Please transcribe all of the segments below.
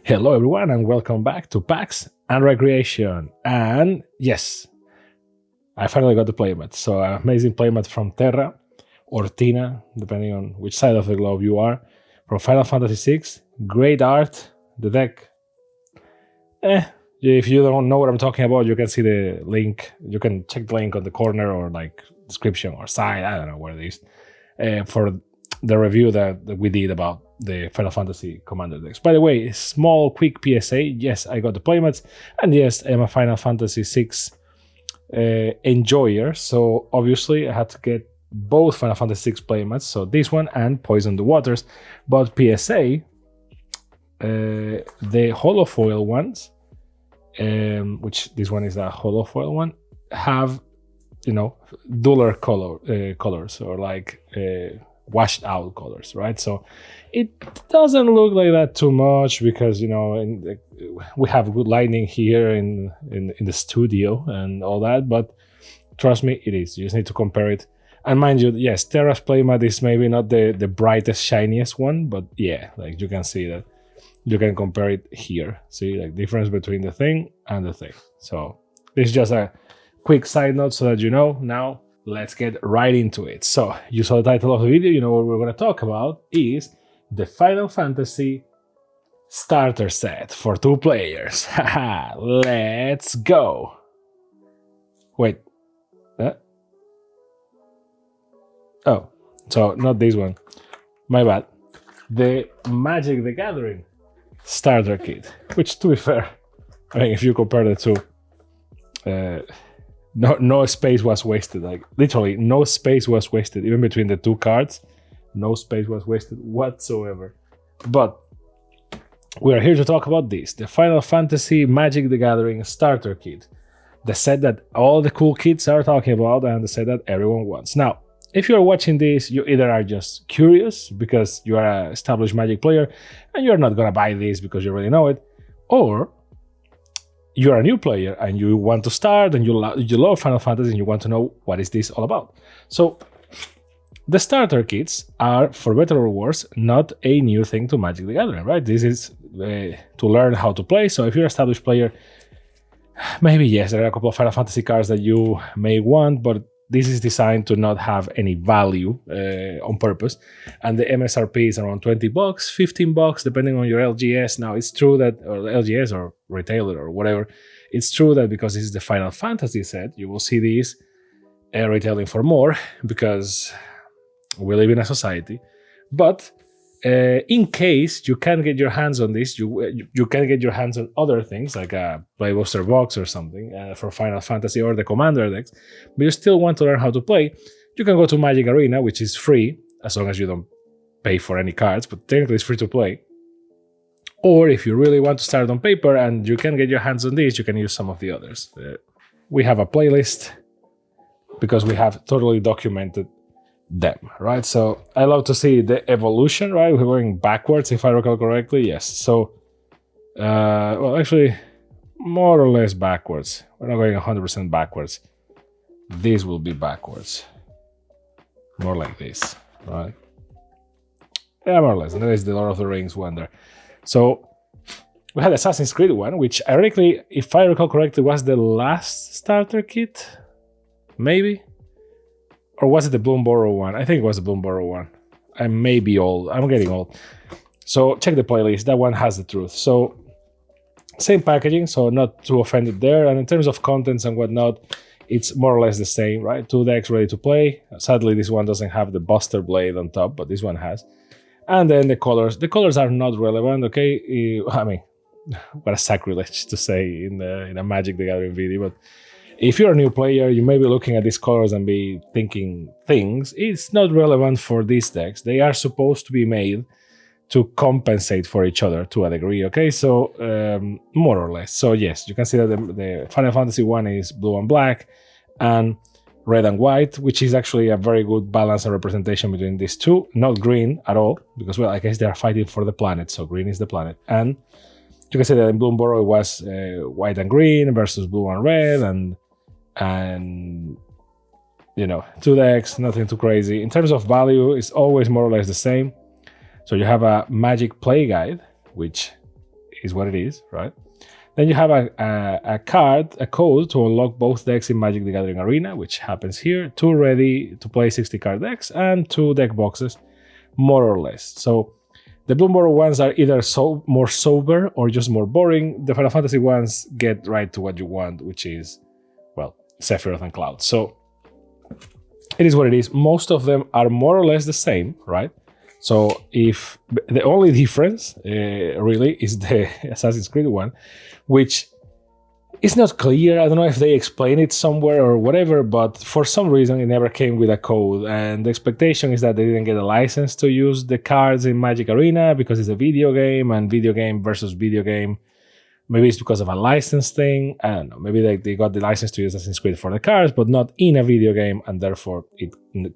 Hello everyone and welcome back to PAX and Recreation. And yes, I finally got the playmat. So an amazing playmat from Terra or Tina, depending on which side of the globe you are, from Final Fantasy VI. Great art. The deck, if you don't know what I'm talking about, you can see the link. You can check the link on the corner or like description or side, I don't know where it is, for the review that we did about the Final Fantasy Commander decks. By the way, small quick PSA. Yes, I got the playmats, and yes, I'm a Final Fantasy VI enjoyer. So obviously I had to get both Final Fantasy VI playmats, so this one and Poison the Waters. But PSA, the holofoil ones, which this one is a holofoil one, have duller colors or like washed out colors, right? So it doesn't look like that too much because we have good lighting here in the studio and all that, but trust me, it is. You just need to compare it. And mind you, yes, Terra's playmat is maybe not the brightest, shiniest one, but yeah, like you can see that you can compare it here. See, like difference between the thing and the thing. So this is just a quick side note so that you know. Now let's get right into it. So you saw the title of the video. You know what we're going to talk about is the Final Fantasy starter set for 2 players. Haha, let's go. Wait. Oh, so not this one. My bad. The Magic the Gathering starter kit, which, to be fair, I mean, if you compare the two, no space was wasted. Like literally, no space was wasted. Even between the 2 cards, no space was wasted whatsoever. But we are here to talk about this: the Final Fantasy Magic the Gathering starter kit, the set that all the cool kids are talking about, and the set that everyone wants. Now, if you're watching this, you either are just curious because you are an established Magic player and you're not gonna buy this because you already know it, or you're a new player and you want to start and you love Final Fantasy and you want to know what is this all about. So the starter kits are, for better or worse, not a new thing to Magic the Gathering, right? This is to learn how to play. So if you're an established player, maybe yes, there are a couple of Final Fantasy cards that you may want, but this is designed to not have any value on purpose. And the MSRP is around $20, $15, depending on your LGS. Now, it's true that, or LGS or retailer or whatever, it's true that because this is the Final Fantasy set, you will see these retailing for more because we live in a society. But in case you can't get your hands on this, you can get your hands on other things like a Playbuster box or something for Final Fantasy or the Commander decks, but you still want to learn how to play, you can go to Magic Arena, which is free as long as you don't pay for any cards, but technically it's free to play. Or if you really want to start on paper and you can get your hands on this, you can use some of the others. We have a playlist because we have totally documented them, right? So I love to see the evolution, right? We're going backwards, if I recall correctly. Yes. So, well, actually, more or less backwards. We're not going 100% backwards. This will be backwards. More like this, right? Yeah, more or less. And there is the Lord of the Rings one there. So we had Assassin's Creed one, which ironically, if I recall correctly, was the last starter kit, maybe? Or was it the Bloomborough one? I think it was the Bloomborough one. I may be old. I'm getting old. So check the playlist. That one has the truth. So same packaging, so not too offended there. And in terms of contents and whatnot, it's more or less the same, right? 2 decks ready to play. Sadly, this one doesn't have the Buster Blade on top, but this one has. And then the colors. The colors are not relevant, okay? I mean, what a sacrilege to say in a Magic the Gathering video, but if you're a new player, you may be looking at these colors and be thinking things. It's not relevant for these decks. They are supposed to be made to compensate for each other to a degree, okay? So, more or less. So, yes, you can see that the Final Fantasy one is blue and black and red and white, which is actually a very good balance and representation between these two. Not green at all, because, well, I guess they are fighting for the planet, so green is the planet. And you can see that in Bloomborough it was white and green versus blue and red, and 2 decks, nothing too crazy. In terms of value, it's always more or less the same. So you have a Magic Play Guide, which is what it is, right? Then you have a code to unlock both decks in Magic the Gathering Arena, which happens here. 2 ready to play 60 card decks and 2 deck boxes, more or less. So the Bloom Borrow ones are either more sober or just more boring. The Final Fantasy ones get right to what you want, which is, well, Sephiroth and Cloud. So it is what it is. Most of them are more or less the same, right? So if the only difference really is the Assassin's Creed one, which is not clear. I don't know if they explain it somewhere or whatever, but for some reason it never came with a code. And the expectation is that they didn't get a license to use the cards in Magic Arena because it's a video game, and video game versus video game. Maybe it's because of a license thing. I don't know. Maybe they got the license to use Assassin's Creed for the cards, but not in a video game, and therefore it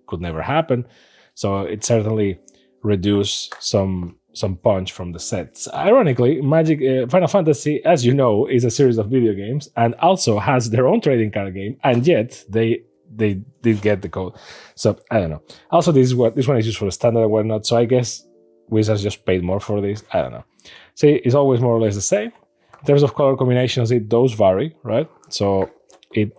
could never happen. So it certainly reduced some punch from the sets. Ironically, Final Fantasy, as you know, is a series of video games and also has their own trading card game, and yet they did get the code. So I don't know. Also, this one is used for the standard and whatnot. So I guess Wizards just paid more for this. I don't know. See, it's always more or less the same. In terms of color combinations, those vary, right? So it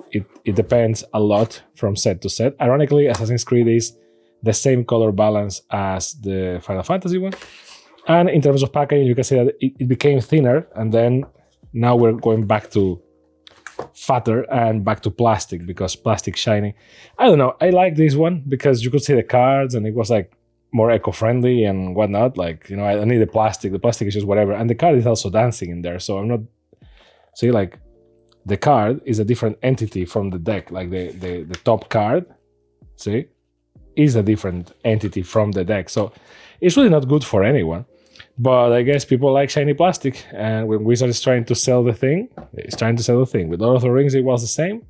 depends a lot from set to set. Ironically, Assassin's Creed is the same color balance as the Final Fantasy one. And in terms of packaging, you can see that it became thinner, and then now we're going back to fatter and back to plastic because plastic shiny. I don't know. I like this one because you could see the cards and it was like more eco-friendly and whatnot. Like, you know, I don't need the plastic. The plastic is just whatever. And the card is also dancing in there. So I'm not... See, like, the card is a different entity from the deck. Like the top card, see, is a different entity from the deck. So it's really not good for anyone. But I guess people like shiny plastic, and when Wizard is trying to sell the thing, it's trying to sell the thing. With Lord of the Rings, it was the same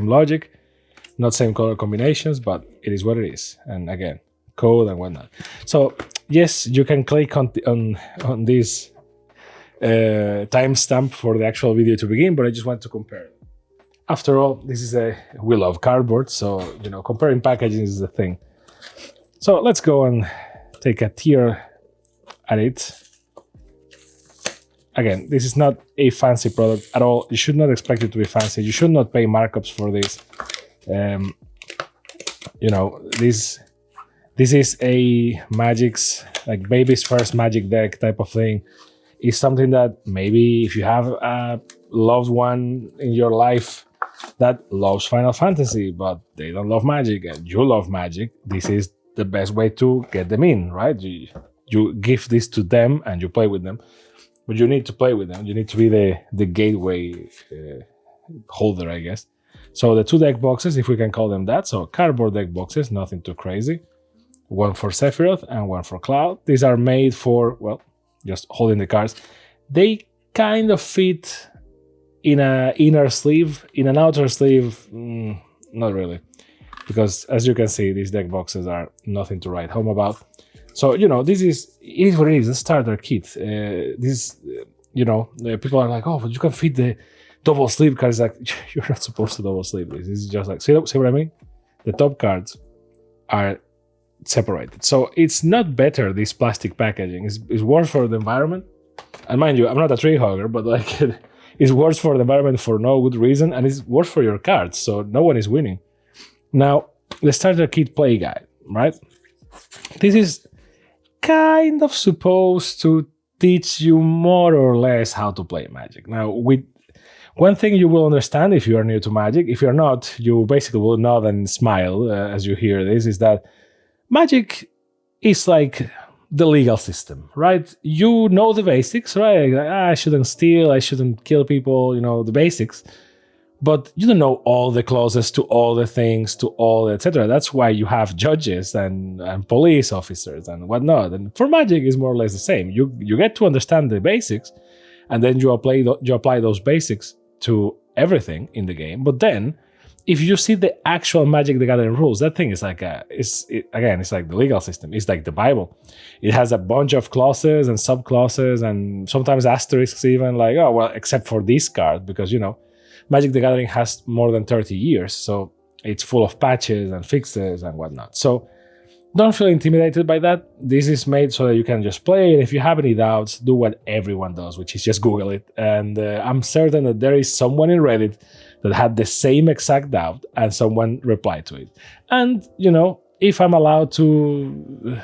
logic, not same color combinations, but it is what it is. And again, code and whatnot. So yes, you can click on this timestamp for the actual video to begin, but I just want to compare. After all, we love cardboard, so you know, comparing packaging is the thing. So let's go and take a tier at it. Again, this is not a fancy product at all. You should not expect it to be fancy. You should not pay markups for this. You know, this is a Magic's, like, baby's first Magic deck type of thing. It's something that maybe if you have a loved one in your life that loves Final Fantasy, but they don't love Magic, and you love Magic, this is the best way to get them in, right? You give this to them and you play with them, but you need to play with them. You need to be the gateway holder, I guess. So the 2 deck boxes, if we can call them that, so cardboard deck boxes, nothing too crazy. One for Sephiroth and one for Cloud. These are made for, well, just holding the cards. They kind of fit in an inner sleeve. In an outer sleeve, not really. Because as you can see, these deck boxes are nothing to write home about. So, you know, it is what it is, a starter kit. People are like, oh, but you can fit the double sleeve cards. Like, you're not supposed to double sleeve this. This is just like, see what I mean? The top cards are separated. So it's not better, this plastic packaging. It's worse for the environment. And mind you, I'm not a tree hugger, but like, it's worse for the environment for no good reason, and it's worse for your cards, so no one is winning. Now, the starter kit play guide, right? This is kind of supposed to teach you more or less how to play Magic. Now, with one thing you will understand if you are new to Magic, if you're not, you basically will nod and smile as you hear this, is that Magic is like the legal system, right? You know the basics, right? I shouldn't steal, I shouldn't kill people, you know, the basics. But you don't know all the clauses to all the things, to all, etc. That's why you have judges and police officers and whatnot. And for Magic, it's more or less the same. You get to understand the basics, and then you apply those basics to everything in the game. But then, if you see the actual Magic the Gathering rules, that thing is like it's like the legal system. It's like the Bible. It has a bunch of clauses and sub-clauses and sometimes asterisks even, like, oh, well, except for this card, because, you know, Magic the Gathering has more than 30 years, so it's full of patches and fixes and whatnot. So don't feel intimidated by that. This is made so that you can just play. And if you have any doubts, do what everyone does, which is just Google it. And I'm certain that there is someone in Reddit that had the same exact doubt and someone replied to it. And, if I'm allowed to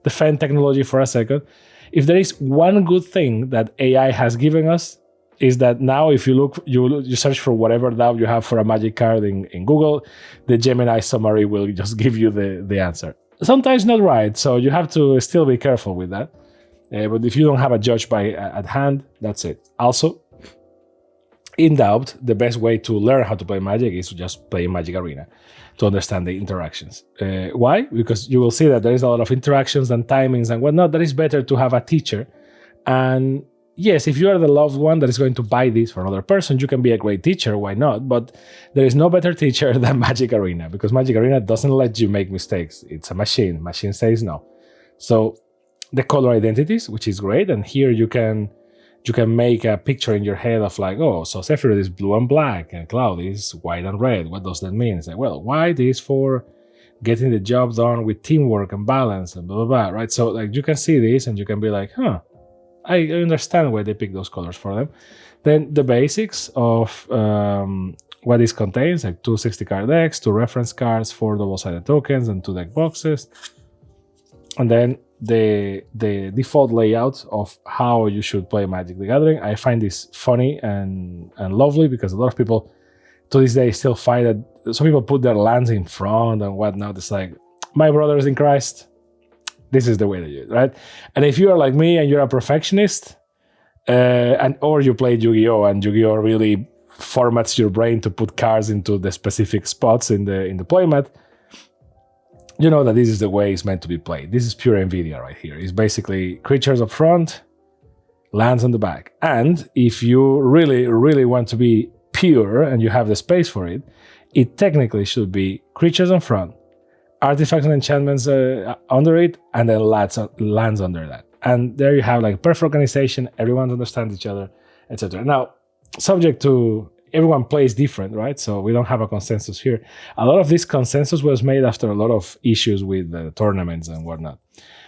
defend technology for a second, if there is one good thing that AI has given us, is that now if you search for whatever doubt you have for a magic card in Google, the Gemini summary will just give you the answer. Sometimes not right, so you have to still be careful with that. But if you don't have a judge at hand, that's it. Also, in doubt, the best way to learn how to play Magic is to just play Magic Arena to understand the interactions. Why? Because you will see that there is a lot of interactions and timings and whatnot. That is better to have a teacher. And yes, if you are the loved one that is going to buy this for another person, you can be a great teacher, why not? But there is no better teacher than Magic Arena, because Magic Arena doesn't let you make mistakes. It's a machine. Machine says no. So the color identities, which is great, and here you can make a picture in your head of like, oh, so Sephiroth is blue and black, and Cloud is white and red. What does that mean? It's like, well, white is for getting the job done with teamwork and balance and blah, blah, blah, right? So like you can see this and you can be like, I understand why they pick those colors for them. Then the basics of what this contains, like 2 60-card decks, 2 reference cards, 4 double-sided tokens, and 2 deck boxes. And then the default layout of how you should play Magic the Gathering. I find this funny and lovely because a lot of people to this day still find that some people put their lands in front and whatnot. It's like, my brothers in Christ, this is the way to do it, right? And if you are like me and you're a perfectionist, or you play Yu-Gi-Oh! And Yu-Gi-Oh! Really formats your brain to put cards into the specific spots in the playmat, you know that this is the way it's meant to be played. This is pure NVIDIA right here. It's basically creatures up front, lands on the back. And if you really, really want to be pure and you have the space for it, it technically should be creatures on front, artifacts and enchantments under it, and then lands under that. And there you have like perfect organization, everyone understands each other, etc. Now, subject to everyone plays different, right? So we don't have a consensus here. A lot of this consensus was made after a lot of issues with the tournaments and whatnot.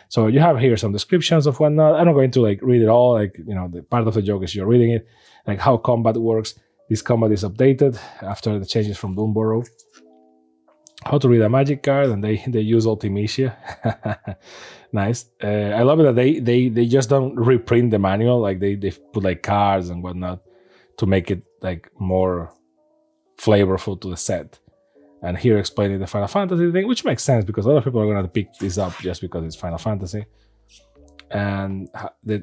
So you have here some descriptions of whatnot. I'm not going to like read it all. Like, the part of the joke is you're reading it, like how combat works. This combat is updated after the changes from Doomborough. How to read a magic card, and they use Ultimecia. Nice. I love it that they just don't reprint the manual. Like they put like cards and whatnot to make it like more flavorful to the set. And here explaining the Final Fantasy thing, which makes sense because a lot of people are going to pick this up just because it's Final Fantasy. And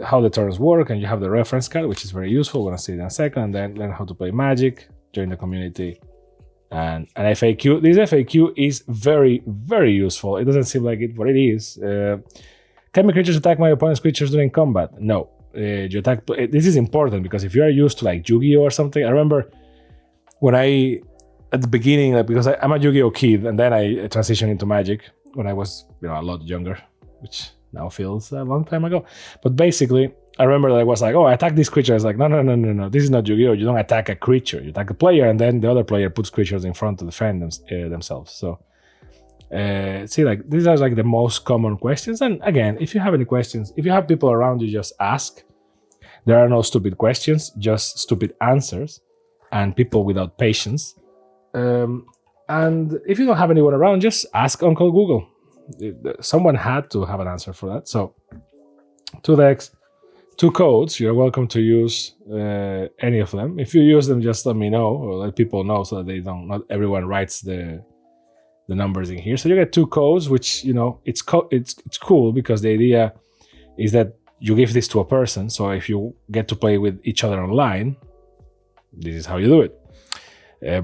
how the turns work, and you have the reference card, which is very useful. We're going to see it in a second. And then learn how to play Magic, join the community, and an FAQ. This FAQ is very, very useful. It doesn't seem like it, but it is. Can my creatures attack my opponent's creatures during combat? No. You attack. This is important because if you are used to like Yu-Gi-Oh or something, I remember when at the beginning, because I'm a Yu-Gi-Oh kid, and then I transitioned into Magic when I was a lot younger, which now feels a long time ago. But basically, I remember that I was like, I attack this creature. I was like, no, this is not Yu-Gi-Oh! You don't attack a creature. You attack a player, and then the other player puts creatures in front to defend themselves. So, see, like, these are like the most common questions. And again, if you have any questions, if you have people around you, just ask. There are no stupid questions, just stupid answers, and people without patience. And if you don't have anyone around, just ask Uncle Google. Someone had to have an answer for that. So, 2 decks, 2 codes. You're welcome to use any of them. If you use them, just let me know or let people know so that not everyone writes the numbers in here. So you get 2 codes, which it's cool because the idea is that you give this to a person. So if you get to play with each other online, this is how you do it.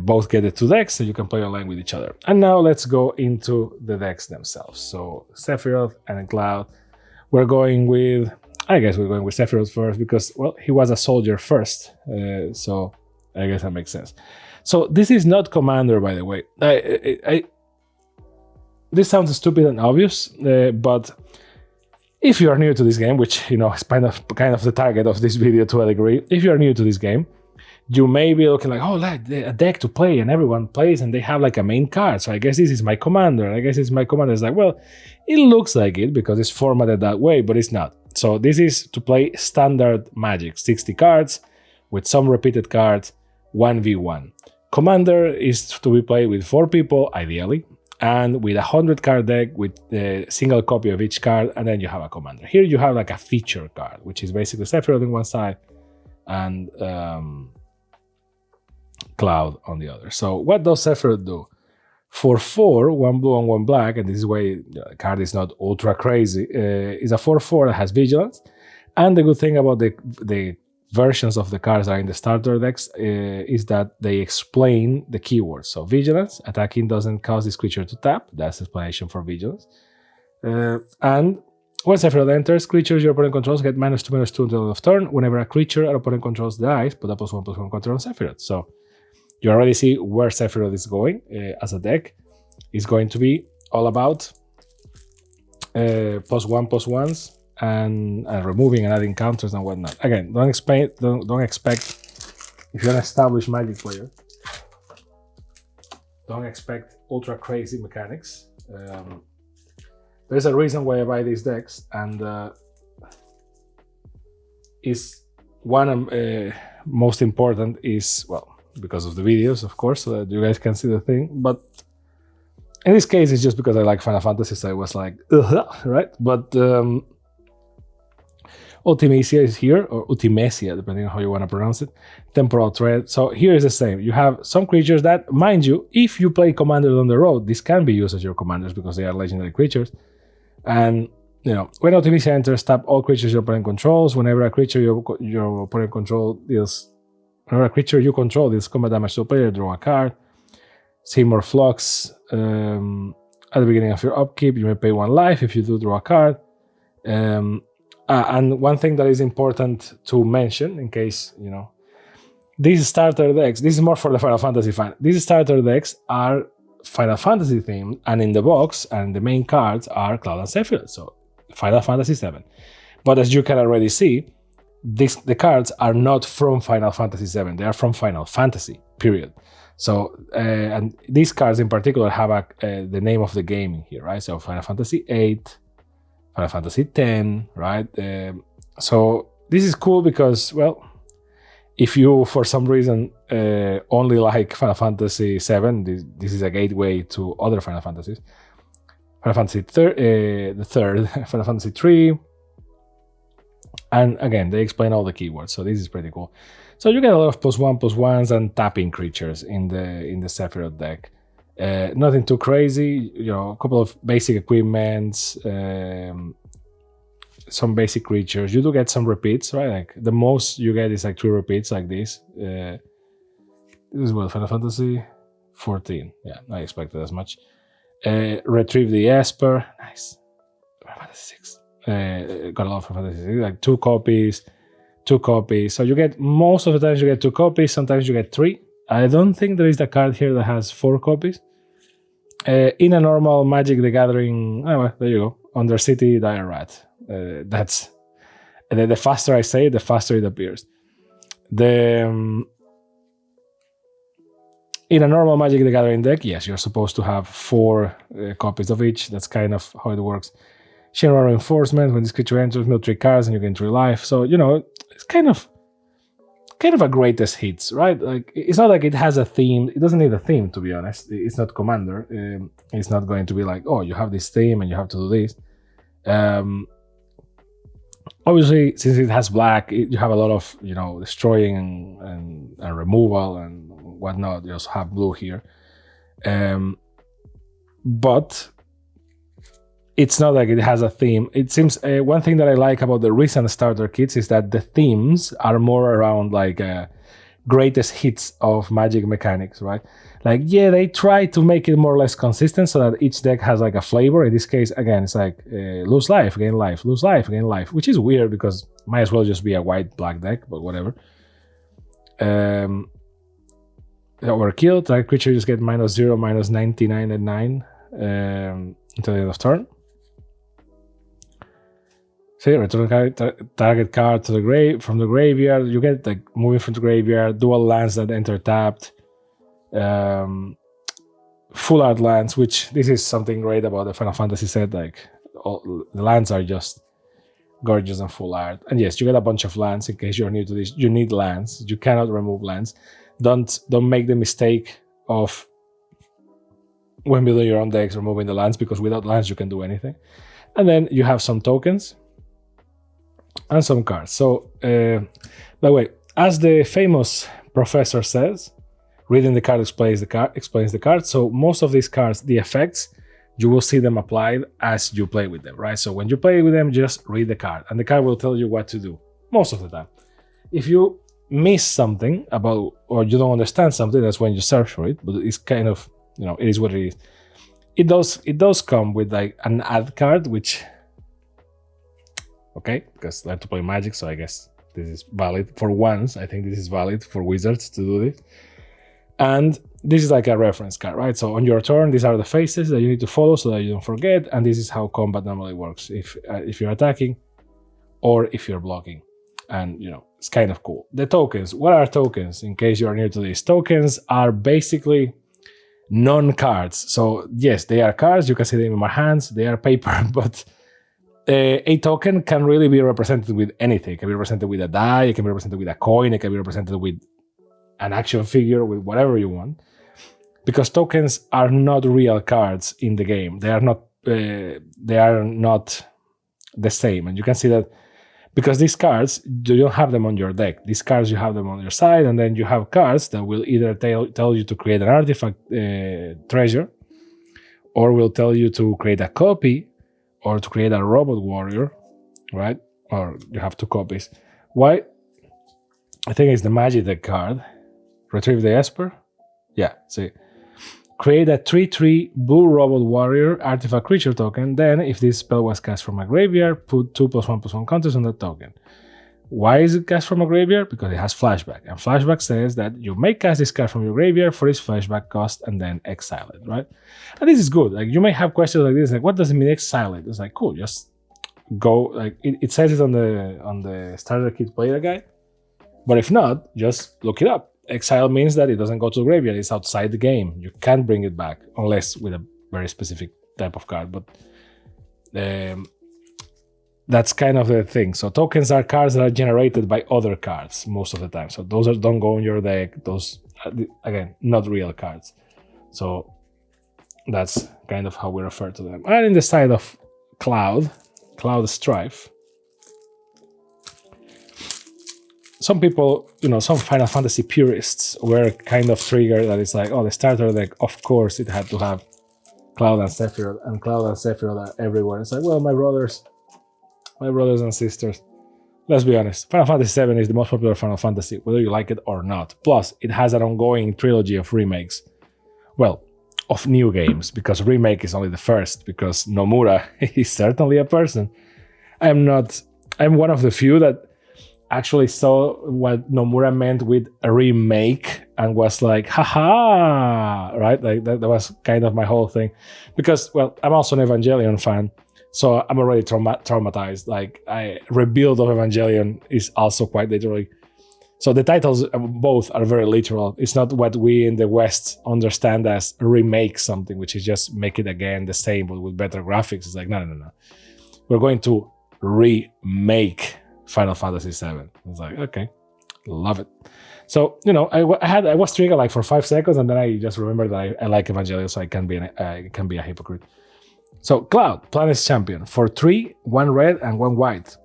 Both get the 2 decks, so you can play online with each other. And now let's go into the decks themselves. So Sephiroth and Cloud. I guess we're going with Sephiroth first because, well, he was a soldier first. So I guess that makes sense. So this is not Commander, by the way. This sounds stupid and obvious, but if you are new to this game, which is kind of the target of this video to a degree, if you are new to this game, you may be looking like, oh, like a deck to play, and everyone plays, and they have like a main card. So I guess this is my commander. I guess it's my commander. It's like, well, it looks like it because it's formatted that way, but it's not. So this is to play standard Magic, 60 cards with some repeated cards, 1v1. Commander is to be played with 4 people, ideally, and with a 100 card deck with a single copy of each card, and then you have a commander. Here you have like a feature card, which is basically Sephiroth on one side and Cloud on the other. So what does Sephiroth do? For 4, 1 blue and 1 black, and this is why the card is not ultra crazy, is a 4/4 that has vigilance. And the good thing about the versions of the cards that are in the starter decks is that they explain the keywords. So vigilance, attacking doesn't cause this creature to tap. That's the explanation for vigilance. And when Sephiroth enters, creatures your opponent controls get -2/-2 until the end of turn. Whenever a creature an opponent controls dies, put a +1/+1 counter on Sephiroth. So you already see where Sephiroth is going as a deck. It's going to be all about +1/+1s and removing and adding counters and whatnot. Again, don't expect if you're an established Magic player, don't expect ultra crazy mechanics. There's a reason why I buy these decks, and is one most important is, well, because of the videos, of course, so that you guys can see the thing. But in this case, it's just because I like Final Fantasy, so I was like, right? But Ultimecia is here, or Ultimecia, depending on how you want to pronounce it. Temporal Thread. So here is the same. You have some creatures that, mind you, if you play commanders on the road, this can be used as your commanders because they are legendary creatures. And, you know, when Ultimecia enters, tap all creatures your opponent controls. Whenever a creature your opponent controls deals, whenever a creature you control deals combat damage to a player, draw a card. Seymour Flux. At the beginning of your upkeep, you may pay 1 life. If you do, draw a card. And one thing that is important to mention, in case, you know, these starter decks, this is more for the Final Fantasy fan, these starter decks are Final Fantasy themed, and in the box, and the main cards are Cloud and Sephiroth, so Final Fantasy VII. But as you can already see, the cards are not from Final Fantasy VII, they are from Final Fantasy, period. So, and these cards in particular have the name of the game in here, right? So Final Fantasy VIII, Final Fantasy X, right? So this is cool because, well, if you, for some reason, only like Final Fantasy VII, this is a gateway to other Final Fantasies. Final Fantasy the third, Final Fantasy III, and again, they explain all the keywords, so this is pretty cool. So you get a lot of +1/+1s and tapping creatures in the Sephiroth deck. Nothing too crazy, you know, a couple of basic equipments, some basic creatures. You do get some repeats, right? Like the most you get is like 3 repeats like this. This is what, Final Fantasy 14. Yeah, I expected as much. Retrieve the Esper. Nice. Final Fantasy 6. Got a lot of Final Fantasy 6, like 2 copies. So you get, most of the times you get 2 copies, sometimes you get 3. I don't think there is a card here that has 4 copies. In a normal Magic the Gathering, oh, well, there you go. Undercity Dire Rat. That's the faster I say it, the faster it appears. In a normal Magic the Gathering deck, yes, you're supposed to have 4 copies of each. That's kind of how it works. Shinra Reinforcement, when this creature enters, mill 3 cards and you gain 3 life. So, you know, it's kind of a greatest hits, right? Like, it's not like it has a theme. It doesn't need a theme, to be honest. It's not Commander. It's not going to be like, oh, you have this theme and you have to do this. Obviously, since it has black, you have a lot of, you know, destroying and removal and whatnot. You also have blue here. But it's not like it has a theme. It seems, one thing that I like about the recent starter kits is that the themes are more around like greatest hits of Magic mechanics, right? Like, yeah, they try to make it more or less consistent so that each deck has like a flavor. In this case, again, it's like lose life, gain life, lose life, gain life, which is weird because might as well just be a white-black deck, but whatever. Overkill, target creature just get -0, -99 at 9 until the end of turn. See, return target card to the from the graveyard. You get like moving from the graveyard, dual lands that enter tapped, full art lands, which this is something great about the Final Fantasy set. Like all, the lands are just gorgeous and full art. And yes, you get a bunch of lands. In case you're new to this, you need lands. You cannot remove lands. Don't make the mistake of when building your own decks removing the lands, because without lands you can do anything. And then you have some tokens and some cards. So, by the way, as the famous professor says, reading the card explains the card. So most of these cards, the effects, you will see them applied as you play with them, right? So when you play with them, just read the card, and the card will tell you what to do most of the time. If you miss something about, or you don't understand something, that's when you search for it. But it's kind of, it is what it is. It does come with like an add card, which, okay, because I like to play Magic, so I guess this is valid for once. I think this is valid for Wizards to do this. And this is like a reference card, right? So on your turn, these are the phases that you need to follow so that you don't forget. And this is how combat normally works if you're attacking or if you're blocking. And, it's kind of cool. The tokens. What are tokens? In case you are new to this, tokens are basically non-cards. So yes, they are cards. You can see them in my hands. They are paper, but a token can really be represented with anything. It can be represented with a die. It can be represented with a coin. It can be represented with an action figure, with whatever you want, because tokens are not real cards in the game. They are not the same. And you can see that because these cards, you don't have them on your deck. These cards, you have them on your side, and then you have cards that will either tell you to create an artifact treasure, or will tell you to create a copy, or to create a robot warrior, right? Or you have 2 copies. Why? I think it's the Magic deck card. Retrieve the Esper. Yeah, see. Create a 3/3 blue robot warrior artifact creature token. Then, if this spell was cast from a graveyard, put 2+1/+1 counters on that token. Why is it cast from a graveyard? Because it has flashback. And flashback says that you may cast this card from your graveyard for its flashback cost and then exile it, right? And this is good. Like, you may have questions like this, like, what does it mean exile it? It's like, cool, just go. Like, it says it on the starter kit player guide. But if not, just look it up. Exile means that it doesn't go to the graveyard. It's outside the game. You can't bring it back unless with a very specific type of card. But that's kind of the thing. So tokens are cards that are generated by other cards most of the time. So those don't go in your deck. Those, again, not real cards. So that's kind of how we refer to them. And in the side of Cloud Strife, some people, some Final Fantasy purists were kind of triggered that it's like, oh, the starter deck, of course it had to have Cloud and Sephiroth, and Cloud and Sephiroth are everywhere. It's like, well, my brothers and sisters, let's be honest, Final Fantasy VII is the most popular Final Fantasy, whether you like it or not. Plus, it has an ongoing trilogy of remakes. Well, of new games, because remake is only the first, because Nomura is certainly a person. I'm one of the few that actually saw what Nomura meant with a remake and was like, haha, right? Like that was kind of my whole thing. Because, well, I'm also an Evangelion fan, so I'm already traumatized. Like, Rebuild of Evangelion is also quite literally. So the titles both are very literal. It's not what we in the West understand as remake something, which is just make it again the same but with better graphics. It's like, no. We're going to remake Final Fantasy VII. It's like, okay, love it. So, I was triggered like for 5 seconds, and then I just remembered that I like Evangelion, so I can be a hypocrite. So, Cloud, Planet's Champion, for 3, 1 red and 1 white.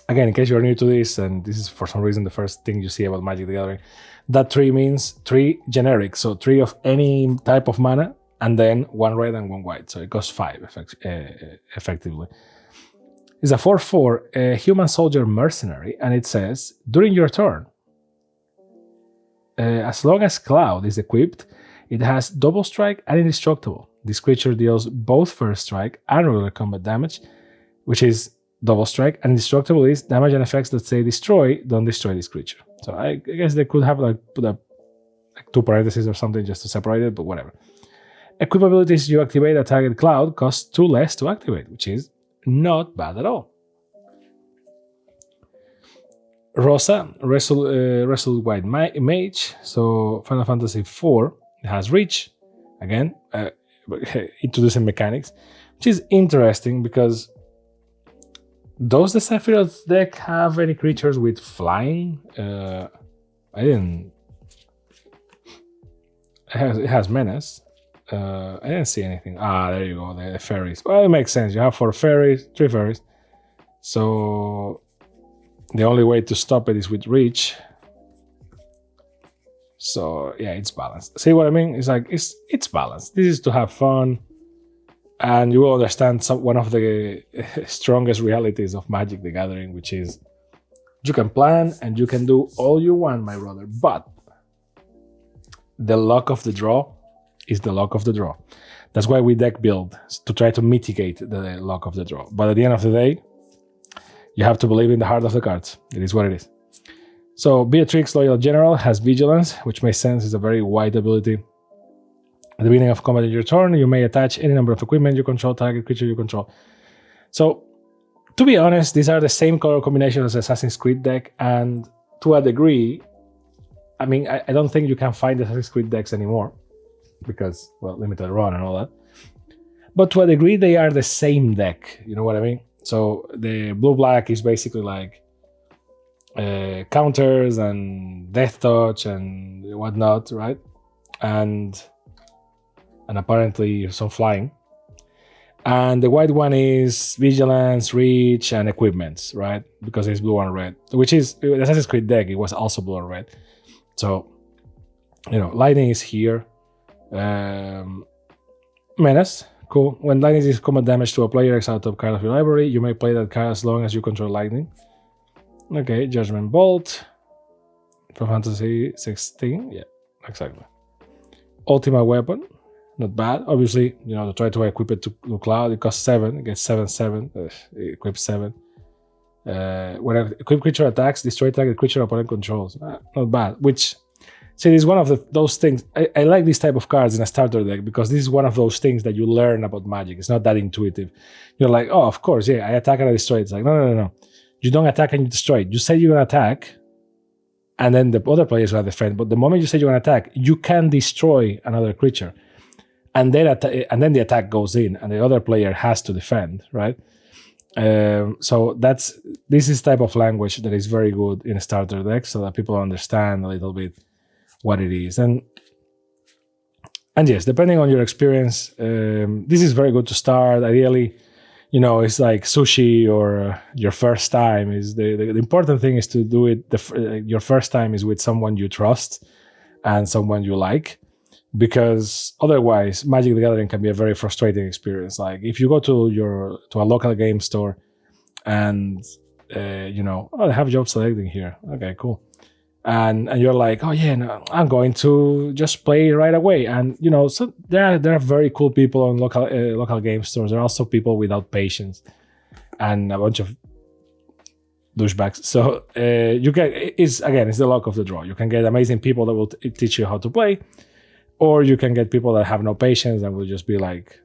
Again, in case you're new to this, and this is for some reason the first thing you see about Magic the Gathering, that 3 means 3 generic, so 3 of any type of mana, and then 1 red and 1 white, so it costs 5 effectively. It's a 4/4 human soldier mercenary, and it says, during your turn, as long as Cloud is equipped, it has double strike and indestructible. This creature deals both first strike and regular combat damage, which is double strike, and indestructible is damage and effects that say destroy, don't destroy this creature. So I guess they could have put up 2 parentheses or something just to separate it, but whatever. Equip abilities you activate a target Cloud cost 2 less to activate, which is not bad at all. Rosa, Resolute White Mage. So Final Fantasy IV has Reach, again, introducing mechanics, which is interesting because does the Sephiroth deck have any creatures with flying? I didn't. It has Menace. I didn't see anything. There you go, the fairies. Well, it makes sense. You have 4 fairies, 3 fairies. So the only way to stop it is with Reach. So yeah, it's balanced. See what I mean? It's like it's balanced. This is to have fun, and you will understand one of the strongest realities of Magic: The Gathering, which is you can plan and you can do all you want, my brother, but the luck of the draw is the luck of the draw. That's why we deck build, to try to mitigate the luck of the draw. But at the end of the day, you have to believe in the heart of the cards. It is what it is. So Beatrix, Loyal General, has Vigilance, which makes sense. It's a very wide ability. At the beginning of combat in your turn, you may attach any number of equipment you control, target creature you control. So, to be honest, these are the same color combination as Assassin's Creed deck, and to a degree, I mean, I don't think you can find Assassin's Creed decks anymore, because, well, limited run and all that. But to a degree, they are the same deck, you know what I mean? So the blue-black is basically like counters and death touch and whatnot, right? And apparently some flying. And the white one is vigilance, reach, and equipments, right? Because it's blue and red, which is the Assassin's Creed deck. It was also blue and red. So, you know, lightning is here. Menace, cool. When lightning is combat damage to a player, exile top card of your library. You may play that card as long as you control lightning. Okay, Judgment Bolt from Fantasy 16. Yeah, exactly. Ultimate Weapon, not bad. Obviously, you know, to try to equip it to Cloud, it costs 7. It gets 7/7. It equips 7. When an equipped creature attacks, destroy target creature opponent controls. Not bad. Which, see, this is one of those things. I like this type of cards in a starter deck because this is one of those things that you learn about Magic. It's not that intuitive. You're like, oh, of course, yeah, I attack and I destroy. It's like, no. You don't attack and you destroy. You say you're going to attack, and then the other players will defend. But the moment you say you're going to attack, you can destroy another creature. And then the attack goes in, and the other player has to defend, right? So this is type of language that is very good in a starter deck, so that people understand a little bit what it is. And yes, depending on your experience, this is very good to start. Ideally, you know, it's like sushi or your first time. Is the important thing is to do it. Your first time is with someone you trust and someone you like. Because otherwise, Magic: The Gathering can be a very frustrating experience. Like if you go to a local game store, and you know, oh, they have job selecting here. Okay, cool. And you're like, oh yeah, no, I'm going to just play right away. And you know, so there are very cool people on local game stores. There are also people without patience, and a bunch of douchebags. So you can it's the luck of the draw. You can get amazing people that will teach you how to play. Or you can get people that have no patience and will just be like,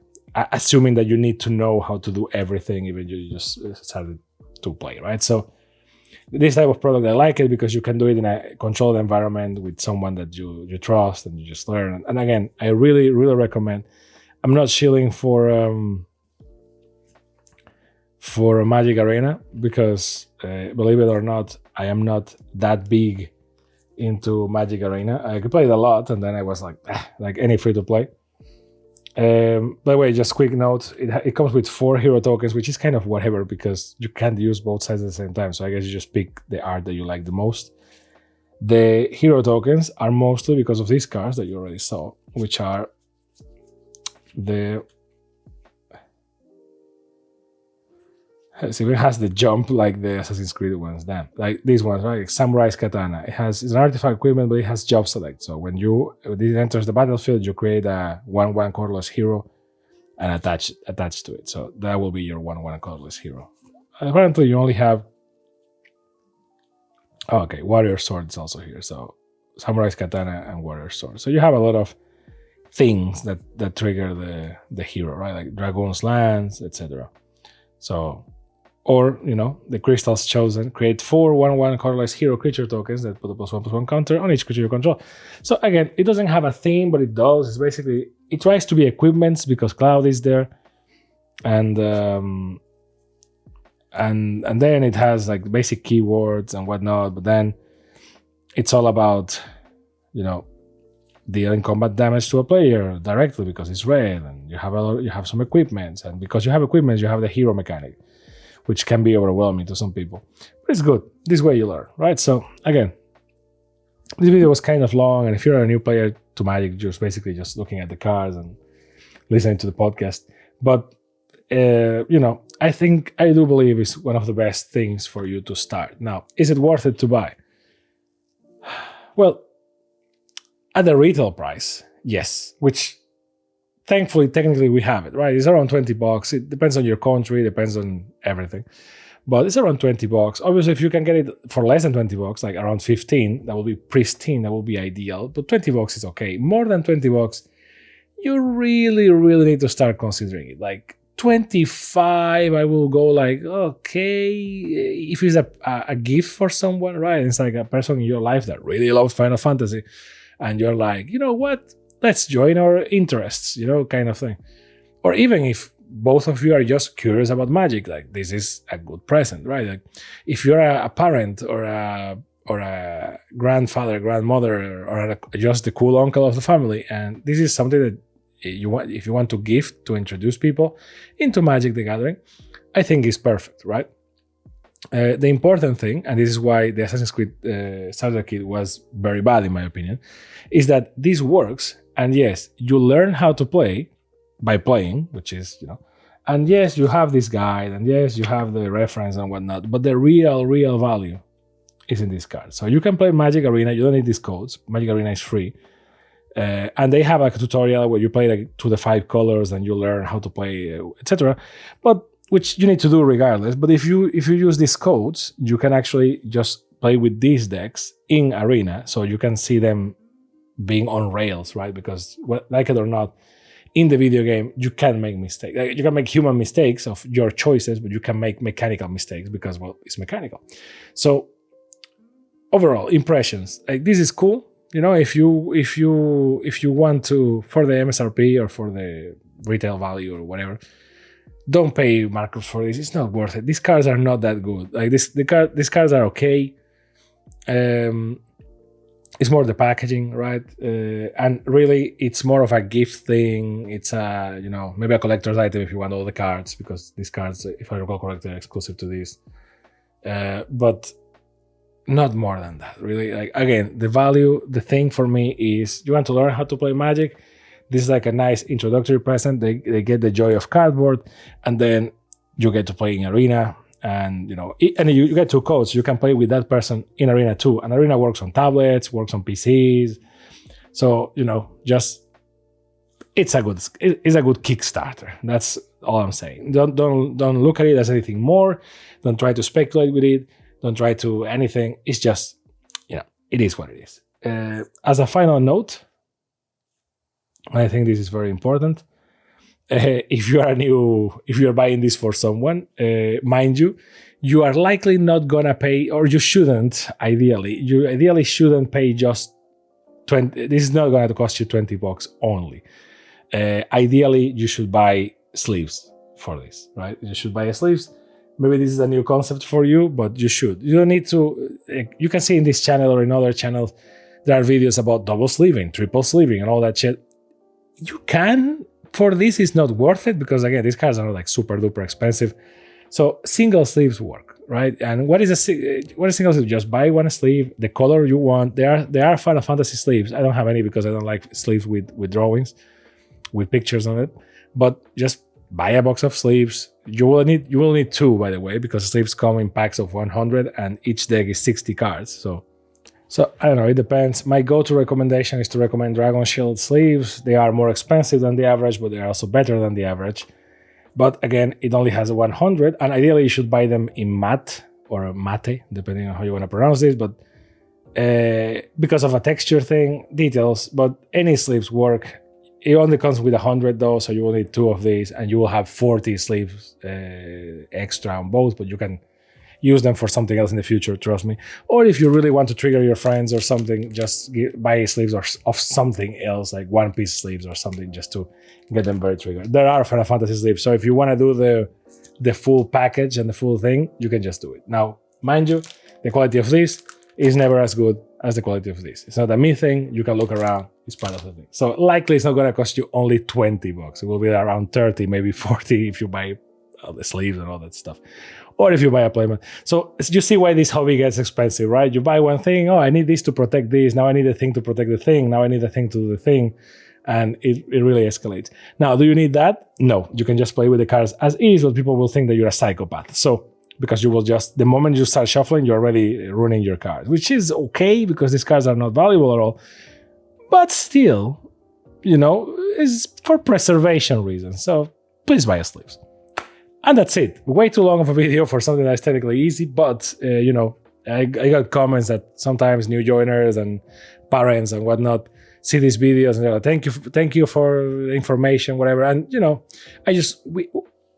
assuming that you need to know how to do everything, even you just started to play, right? So this type of product, I like it because you can do it in a controlled environment with someone that you trust and you just learn. And again, I really, really recommend. I'm not shilling for a Magic Arena because, believe it or not, I am not that big into Magic Arena. I played a lot, and then I was like any free-to-play. By the way, just quick note, it comes with 4 hero tokens, which is kind of whatever, because you can't use both sides at the same time, so I guess you just pick the art that you like the most. The hero tokens are mostly because of these cards that you already saw, which are the... See, it has the jump like the Assassin's Creed ones. Damn, like these ones, right? Samurai's Katana. It's an artifact equipment, but it has job select. So when this enters the battlefield, you create a 1/1 colorless hero and attach to it. So that will be your 1/1 colorless hero. Apparently, you only have. Oh, okay, Warrior Sword is also here. So Samurai's Katana and Warrior Sword. So you have a lot of things that trigger the hero, right? Like Dragon's Lance, etc. So. Or, the crystals chosen create 4 1/1 colorless hero creature tokens that put a +1/+1 counter on each creature you control. So again, it doesn't have a theme, but it does. It's basically, it tries to be equipments because Cloud is there. And then it has like basic keywords and whatnot, but then it's all about, dealing combat damage to a player directly because it's red, and you have some equipments, and because you have equipments, you have the hero mechanic, which can be overwhelming to some people. But it's good. This way you learn, right? So again, this video was kind of long, and if you're a new player to Magic, you're basically just looking at the cards and listening to the podcast. But I do believe it's one of the best things for you to start. Now, is it worth it to buy? Well, at the retail price, yes, which thankfully, technically we have it, right? It's around $20. It depends on your country, depends on everything. But it's around $20. Obviously, if you can get it for less than $20, like around 15, that will be pristine, that will be ideal. But $20 is okay. More than $20, you really, really need to start considering it. Like 25, I will go like, okay, if it's a gift for someone, right? It's like a person in your life that really loves Final Fantasy, and you're like, you know what? Let's join our interests, kind of thing. Or even if both of you are just curious about Magic, like this is a good present, right? Like if you're a parent or a grandfather, grandmother, or just the cool uncle of the family, and this is something that if you want to gift to introduce people into Magic the Gathering, I think is perfect, right? The important thing, and this is why the Assassin's Creed Starter Kit was very bad in my opinion, is that this works, and yes, you learn how to play by playing, which is, and yes, you have this guide, and yes, you have the reference and whatnot, but the real value is in this card. So you can play Magic Arena, you don't need these codes, Magic Arena is free, and they have a tutorial where you play like to the 5 colors and you learn how to play, etc. But which you need to do regardless. But if you use these codes, you can actually just play with these decks in Arena, so you can see them being on rails, right? Because like it or not, in the video game, you can make mistakes. Like, you can make human mistakes of your choices, but you can make mechanical mistakes because, well, it's mechanical. So overall impressions, like this is cool. If you want to, for the MSRP or for the retail value or whatever, don't pay markups for this. It's not worth it. These cards are not that good. Like these cards are okay. It's more the packaging, right? And really, it's more of a gift thing. It's maybe a collector's item if you want all the cards, because these cards, if I recall correctly, are exclusive to this. But not more than that, really. Like again, the thing for me is you want to learn how to play Magic. This is like a nice introductory present. They get the joy of cardboard, and then you get to play in Arena, and you get 2 codes. You can play with that person in Arena too. And Arena works on tablets, works on PCs. So it's a good Kickstarter. That's all I'm saying. Don't look at it as anything more. Don't try to speculate with it. Don't try to anything. It's just it is what it is. As a final note, I think this is very important. If you're buying this for someone, mind you are likely not gonna pay, or you shouldn't. You ideally shouldn't pay just 20. This is not going to cost you $20 only. Ideally, you should buy sleeves for this, right? You should buy sleeves. Maybe this is a new concept for you, but you should. You don't need to. You can see in this channel or in other channels, there are videos about double sleeving, triple sleeving, and all that shit. You can. For this, it's not worth it because, again, these cards are not like super duper expensive. So single sleeves work, right? And what is a single sleeve? Just buy one sleeve, the color you want. There are Final Fantasy sleeves. I don't have any because I don't like sleeves with drawings, with pictures on it. But just buy a box of sleeves. You will need 2, by the way, because sleeves come in packs of 100, and each deck is 60 cards. So I don't know, it depends. My go-to recommendation is to recommend Dragon Shield sleeves. They are more expensive than the average, but they are also better than the average. But again, it only has 100, and ideally you should buy them in matte or mate, depending on how you want to pronounce this, but because of a texture thing, details, but any sleeves work. It only comes with 100 though, so you will need 2 of these, and you will have 40 sleeves extra on both, but you can use them for something else in the future, trust me. Or if you really want to trigger your friends or something, just buy sleeves of something else, like One Piece sleeves or something, just to get them very triggered. There are Final Fantasy sleeves, so if you want to do the full package and the full thing, you can just do it. Now, mind you, the quality of this is never as good as the quality of this. It's not a me thing, you can look around, it's part of the thing. So likely it's not going to cost you only $20. It will be around 30, maybe 40 if you buy all the sleeves and all that stuff. Or if you buy a playmat. So you see why this hobby gets expensive, right? You buy one thing, oh, I need this to protect this. Now I need a thing to protect the thing. Now I need a thing to do the thing. And it really escalates. Now, do you need that? No, you can just play with the cards as is, but people will think that you're a psychopath. So, because you will just, the moment you start shuffling, you're already ruining your cards, which is okay because these cards are not valuable at all. But still, is for preservation reasons. So please buy a sleeves. And that's it. Way too long of a video for something that's technically easy, but I got comments that sometimes new joiners and parents and whatnot see these videos and they're like, thank you for the information, whatever. And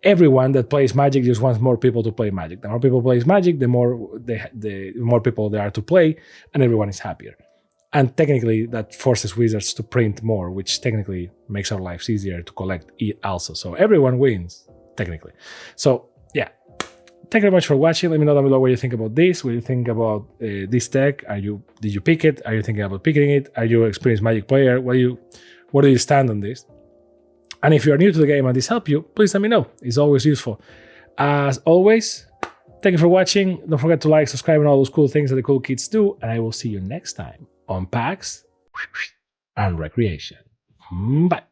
everyone that plays Magic just wants more people to play Magic. The more people play Magic, the more people there are to play, and everyone is happier. And technically, that forces Wizards to print more, which technically makes our lives easier to collect also. So everyone wins, technically. So yeah, thank you very much for watching. Let me know down below what you think about this. What you think about this deck? Did you pick it? Are you thinking about picking it? Are you an experienced Magic player? Where do you stand on this? And if you're new to the game and this helped you, please let me know. It's always useful. As always, thank you for watching. Don't forget to like, subscribe, and all those cool things that the cool kids do. And I will see you next time on PAX and Recreation. Bye.